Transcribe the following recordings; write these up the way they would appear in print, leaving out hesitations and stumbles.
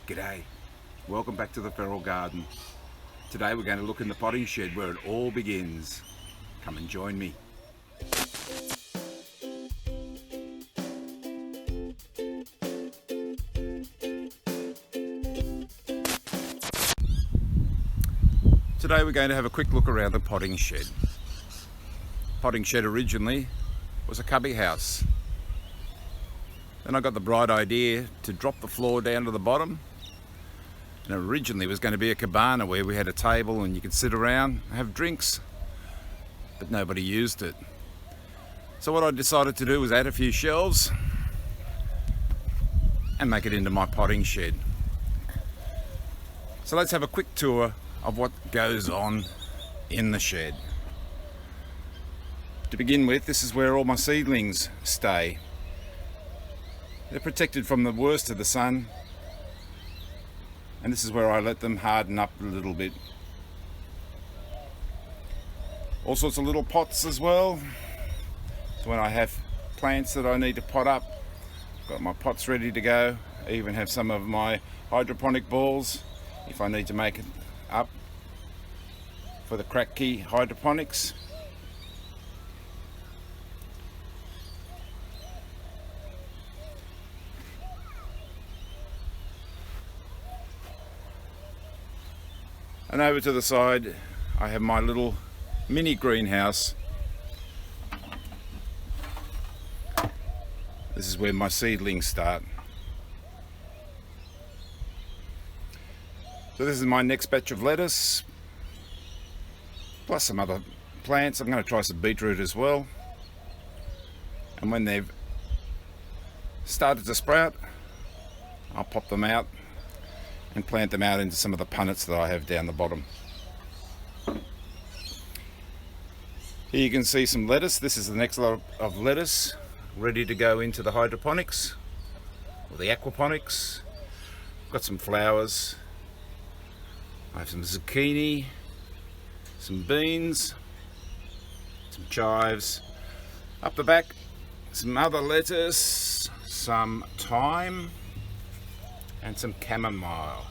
G'day, welcome back to the Feral Garden. Today we're going to look in the potting shed where it all begins. Come and join me. Today we're going to have a quick look around the potting shed. Potting shed originally was a cubby house. Then I got the bright idea to drop the floor down to the bottom. And originally it was going to be a cabana where we had a table and you could sit around and have drinks, but nobody used it. So what I decided to do was add a few shelves and make it into my potting shed. So let's have a quick tour of what goes on in the shed. To begin with, this is where all my seedlings stay. They're protected from the worst of the sun, and this is where I let them harden up a little bit. All sorts of little pots as well. So when I have plants that I need to pot up, I've got my pots ready to go. I even have some of my hydroponic balls if I need to make it up for the crack key hydroponics. And over to the side, I have my little mini greenhouse. This is where my seedlings start. So this is my next batch of lettuce, plus some other plants. I'm going to try some beetroot as well. And when they've started to sprout, I'll pop them out and plant them out into some of the punnets that I have down the bottom. Here you can see some lettuce. This is the next lot of lettuce ready to go into the hydroponics or the aquaponics. Got some flowers. I have some zucchini, some beans, some chives. Up the back, some other lettuce, some thyme, and some chamomile.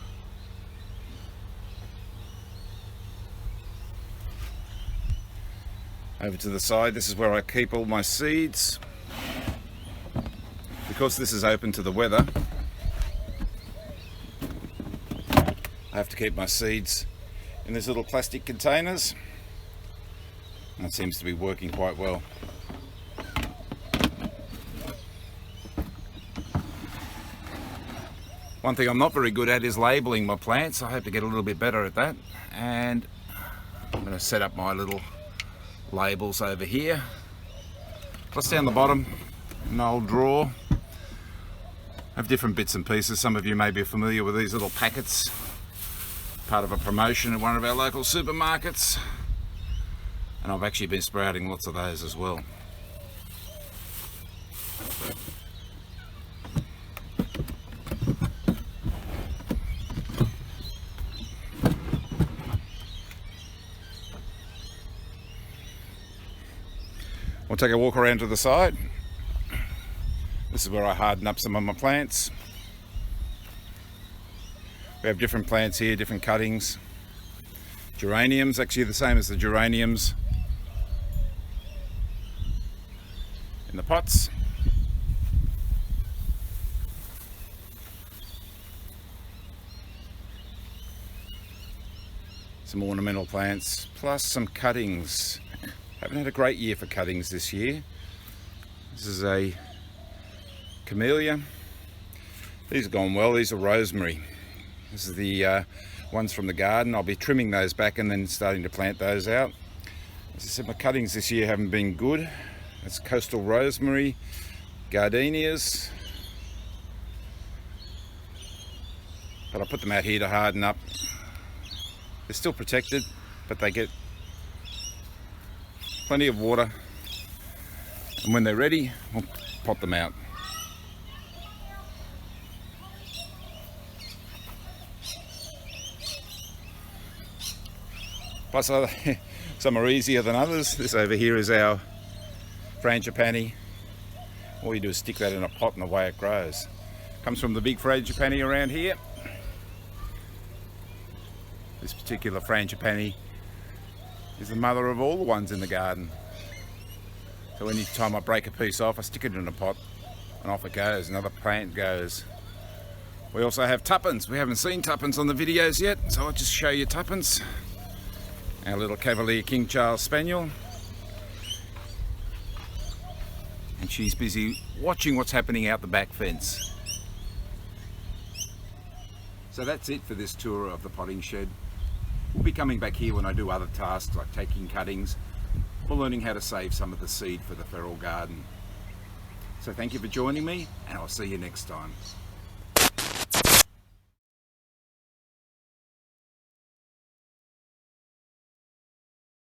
Over to the side, this is where I keep all my seeds. Because this is open to the weather, I have to keep my seeds in these little plastic containers. And it seems to be working quite well. One thing I'm not very good at is labelling my plants. I have to get a little bit better at that. And I'm going to set up my little labels over here. Plus down the bottom, an old drawer. I have different bits and pieces. Some of you may be familiar with these little packets. Part of a promotion at one of our local supermarkets. And I've actually been sprouting lots of those as well. We'll take a walk around to the side. This is where I harden up some of my plants. We have different plants here, different cuttings. Geraniums, actually the same as the geraniums in the pots. Some ornamental plants, plus some cuttings. Haven't had a great year for cuttings this year. This is a camellia. These have gone well. These are rosemary. This is the ones from the garden. I'll be trimming those back and then starting to plant those out. As I said, my cuttings this year haven't been good. It's coastal rosemary, gardenias. But I put them out here to harden up. They're still protected, but they get plenty of water, and when they're ready, we'll pot them out. Plus some are easier than others. This over here is our frangipani. All you do is stick that in a pot and away it grows. Comes from the big frangipani around here. This particular frangipani is the mother of all the ones in the garden. So any time I break a piece off, I stick it in a pot and off it goes, another plant goes. We also have Tuppence. We haven't seen Tuppence on the videos yet, so I'll just show you Tuppence, our little Cavalier King Charles Spaniel. And she's busy watching what's happening out the back fence. So that's it for this tour of the potting shed. We'll be coming back here when I do other tasks like taking cuttings or learning how to save some of the seed for the feral garden. So thank you for joining me, and I'll see you next time.